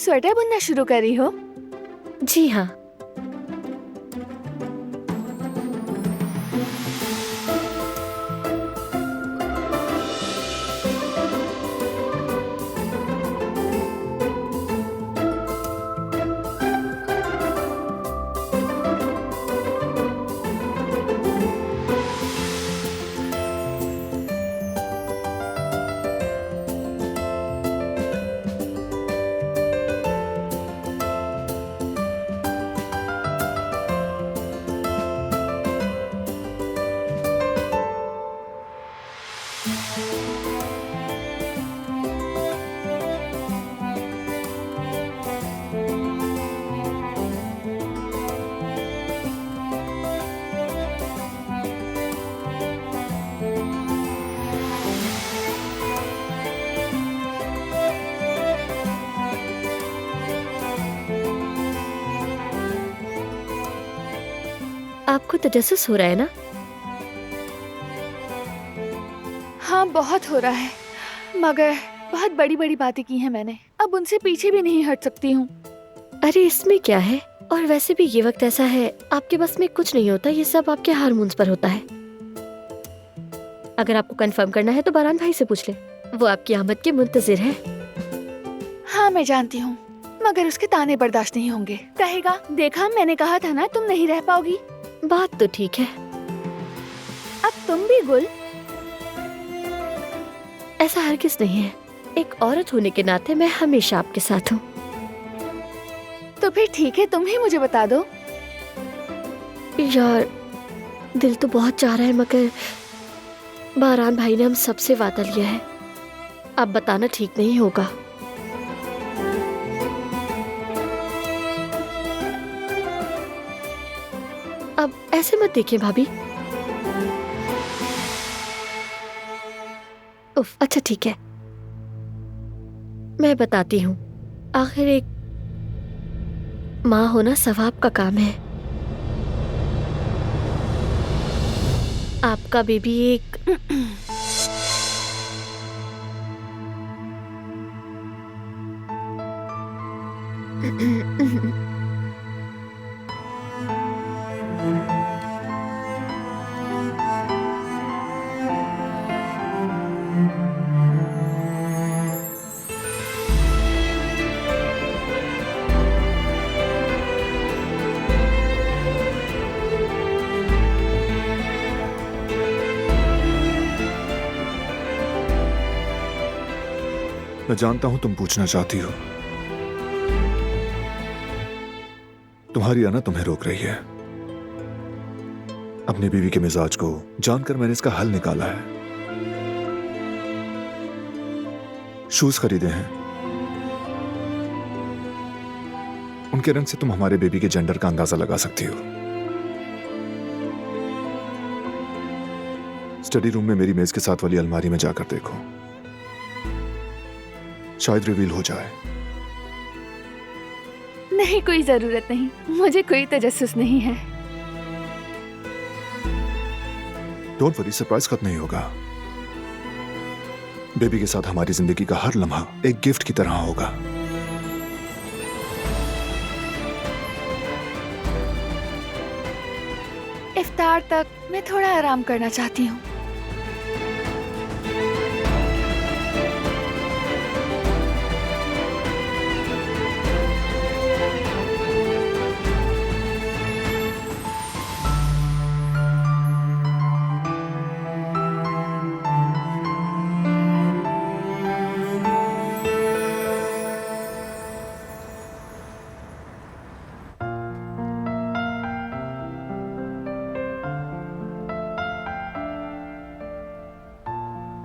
Sweater बुनना शुरू कर रही हो? जी हाँ। आपको तजस्सुस हो रहा है ना? हाँ, बहुत हो रहा है, मगर बहुत बड़ी बड़ी बातें की हैं मैंने, अब उनसे पीछे भी नहीं हट सकती हूँ। अरे इसमें क्या है, और वैसे भी ये वक्त ऐसा है, आपके बस में कुछ नहीं होता, ये सब आपके हार्मोन्स पर होता है। अगर आपको कंफर्म करना है तो बारान भाई से पूछ ले, वो आपकी आमद के मुंतजिर है। हाँ मैं जानती हूँ, मगर उसके ताने बर्दाश्त नहीं होंगे। कहेगा, देखा मैंने कहा था ना तुम नहीं रह पाओगी। बात तो ठीक है। अब तुम भी गुल। ऐसा हरगिज़ नहीं है, एक औरत होने के नाते मैं हमेशा आपके साथ हूँ। तो फिर ठीक है, तुम ही मुझे बता दो। यार दिल तो बहुत चाह रहा है, मगर बारान भाई ने हम सबसे वादा लिया है, अब बताना ठीक नहीं होगा। अब ऐसे मत देखिए भाभी। उफ, अच्छा ठीक है, मैं बताती हूँ। आखिर एक माँ होना सवाब का काम है। आपका बेबी एक मैं जानता हूं तुम पूछना चाहती हो। तुम्हारी आना तुम्हें रोक रही है। अपनी बीवी के मिजाज को जानकर मैंने इसका हल निकाला है। शूज खरीदे हैं, उनके रंग से तुम हमारे बेबी के जेंडर का अंदाजा लगा सकती हो। स्टडी रूम में मेरी मेज के साथ वाली अलमारी में जाकर देखो, शायद रिवील हो जाए। नहीं, कोई जरूरत नहीं, मुझे कोई तजस्सुस नहीं है। डोंट वरी, सरप्राइज खत्म नहीं होगा। बेबी के साथ हमारी जिंदगी का हर लम्हा एक गिफ्ट की तरह होगा। इफ्तार तक मैं थोड़ा आराम करना चाहती हूँ।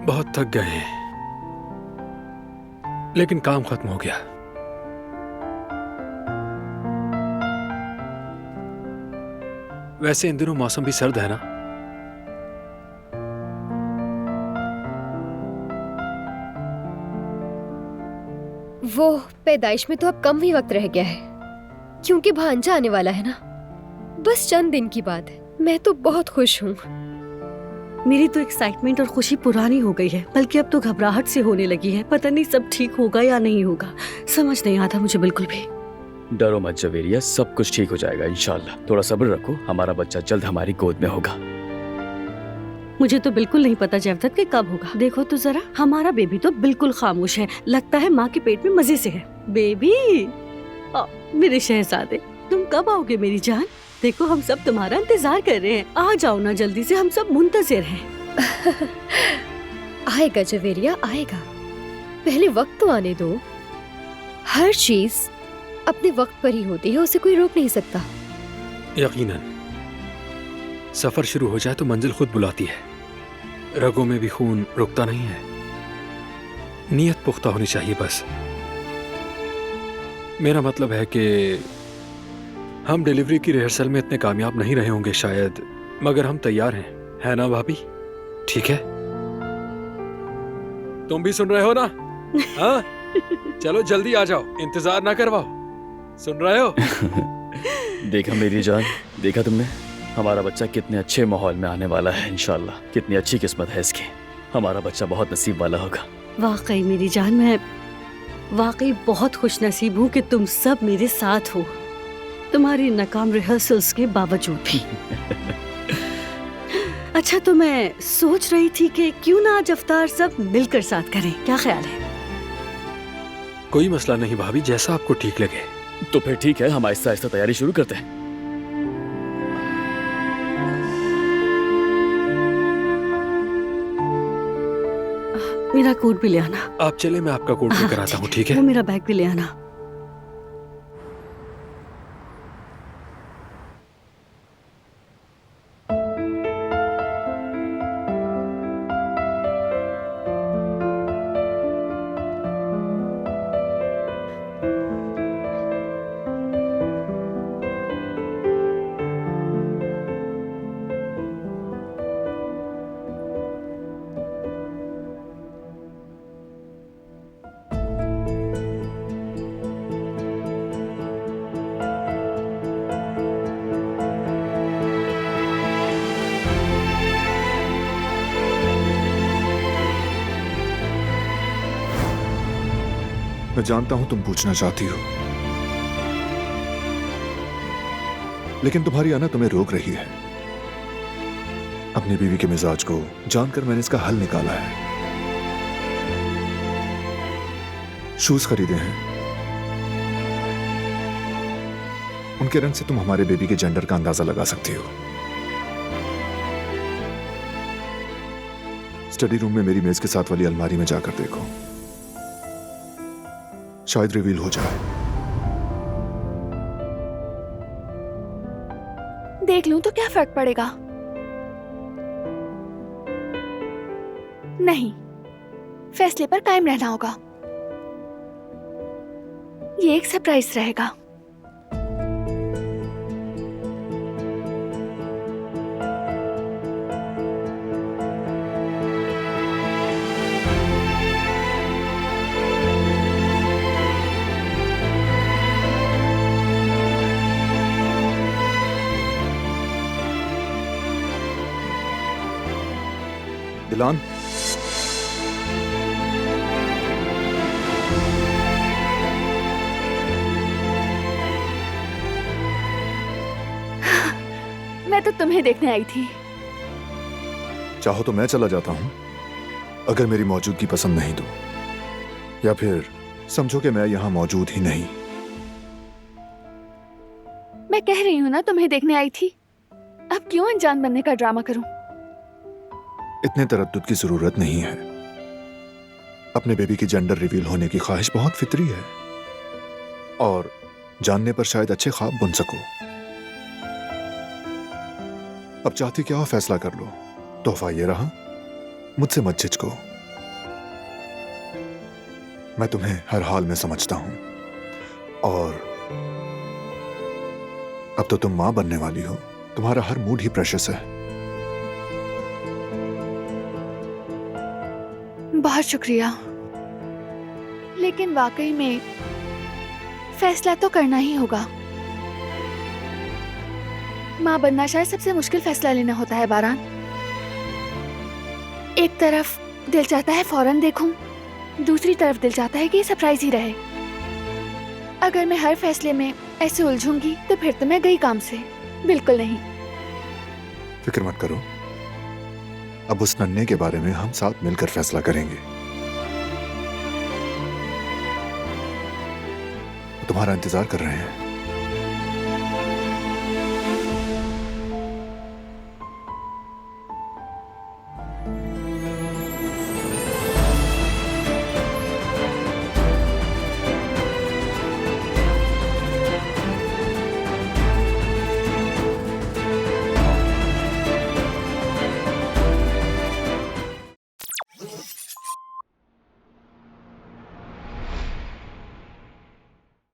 बहुत थक गए हैं, लेकिन काम खत्म हो गया। वैसे इन दिनों मौसम भी सर्द है ना? वो पैदाइश में तो अब कम ही वक्त रह गया है, क्योंकि भांजा आने वाला है ना। बस चंद दिन की बात है। मैं तो बहुत खुश हूँ। मेरी तो एक्साइटमेंट और खुशी पुरानी हो गई है, बल्कि अब तो घबराहट से होने लगी है। पता नहीं सब ठीक होगा या नहीं होगा, समझ नहीं आता मुझे बिल्कुल भी। डरो मत जवेरिया, सब कुछ ठीक हो जाएगा इंशाल्लाह। थोड़ा सब्र रखो, हमारा बच्चा जल्द हमारी गोद में होगा। मुझे तो बिल्कुल नहीं पता जैवदत कि कब होगा। देखो तो जरा, हमारा बेबी तो बिल्कुल खामोश है, लगता है माँ के पेट में मजे से है। बेबी, मेरे शहजादे, तुम कब आओगे मेरी जान? देखो हम सब तुम्हारा इंतजार कर रहे हैं, आ जाओ ना जल्दी से, हम सब मुंतजिर हैं। आएगा जवेरिया, आएगा। पहले वक्त तो आने दो। हर चीज अपने वक्त पर ही होती है, उसे कोई रोक नहीं सकता। यकीनन सफर शुरू हो जाए तो मंजिल खुद बुलाती है। रगों में भी खून रुकता नहीं है, नीयत पुख्ता होनी चाहिए बस। मेरा मतलब है कि हम डिलीवरी की रिहर्सल में इतने कामयाब नहीं रहे होंगे शायद, मगर हम तैयार हैं, है ना भाभी? ठीक है, तुम भी सुन रहे हो ना? हाँ, चलो जल्दी आ जाओ, इंतजार ना करवाओ। सुन रहे हो? देखा मेरी जान, देखा तुमने? हमारा बच्चा कितने अच्छे माहौल में आने वाला है इंशाल्लाह। कितनी अच्छी किस्मत है इसकी, हमारा बच्चा बहुत नसीब वाला होगा। वाकई मेरी जान, मैं वाकई बहुत खुश नसीब हूँ कि तुम सब मेरे साथ हो, तुम्हारी नाकाम रिहर्सल्स के बावजूद भी। अच्छा, तो मैं सोच रही थी कि क्यों ना आज अफ्तार सब मिलकर साथ करें, क्या ख्याल है? कोई मसला नहीं भाभी, जैसा आपको ठीक लगे। तो फिर ठीक है, हम आहिस्ता आहिस्ता तैयारी शुरू करते हैं। मेरा कोट भी ले आना। आप चले, मैं आपका कोट लेकर आता हूँ, ठीक है? वो मेरा बैग भी ले आना। मैं जानता हूं तुम पूछना चाहती हो, लेकिन तुम्हारी आना तुम्हें रोक रही है। अपनी बीवी के मिजाज को जानकर मैंने इसका हल निकाला है। शूज खरीदे हैं, उनके रंग से तुम हमारे बेबी के जेंडर का अंदाजा लगा सकती हो। स्टडी रूम में मेरी मेज के साथ वाली अलमारी में जाकर देखो, शायद रिवील हो जाए। देख लूं तो क्या फर्क पड़ेगा? नहीं, फैसले पर कायम रहना होगा। ये एक सरप्राइज रहेगा। दिलान, मैं तो तुम्हें देखने आई थी। चाहो तो मैं चला जाता हूं, अगर मेरी मौजूदगी पसंद नहीं तो, या फिर समझो कि मैं यहां मौजूद ही नहीं। मैं कह रही हूँ ना, तुम्हें देखने आई थी। अब क्यों अनजान बनने का ड्रामा करूं? इतने तरद्दुद की जरूरत नहीं है। अपने बेबी की जेंडर रिवील होने की ख्वाहिश बहुत फितरी है, और जानने पर शायद अच्छे ख्वाब बुन सको। अब चाहती क्या हो, फैसला कर लो। तोहफा ये रहा, मुझसे मत झिझको। मैं तुम्हें हर हाल में समझता हूं, और अब तो तुम मां बनने वाली हो। तुम्हारा हर मूड ही प्रेशियस है। बहुत शुक्रिया, लेकिन वाकई में फैसला तो करना ही होगा। माँ बनना शायद सबसे मुश्किल फैसला लेना होता है बारान। एक तरफ दिल चाहता है फौरन देखूं, दूसरी तरफ दिल चाहता है कि ये सरप्राइज ही रहे। अगर मैं हर फैसले में ऐसे उलझूंगी तो फिर तो मैं गई काम से। बिल्कुल नहीं। फिक्र मत करो, अब उस नन्हे के बारे में हम साथ मिलकर फैसला करेंगे। वो तुम्हारा इंतजार कर रहे हैं।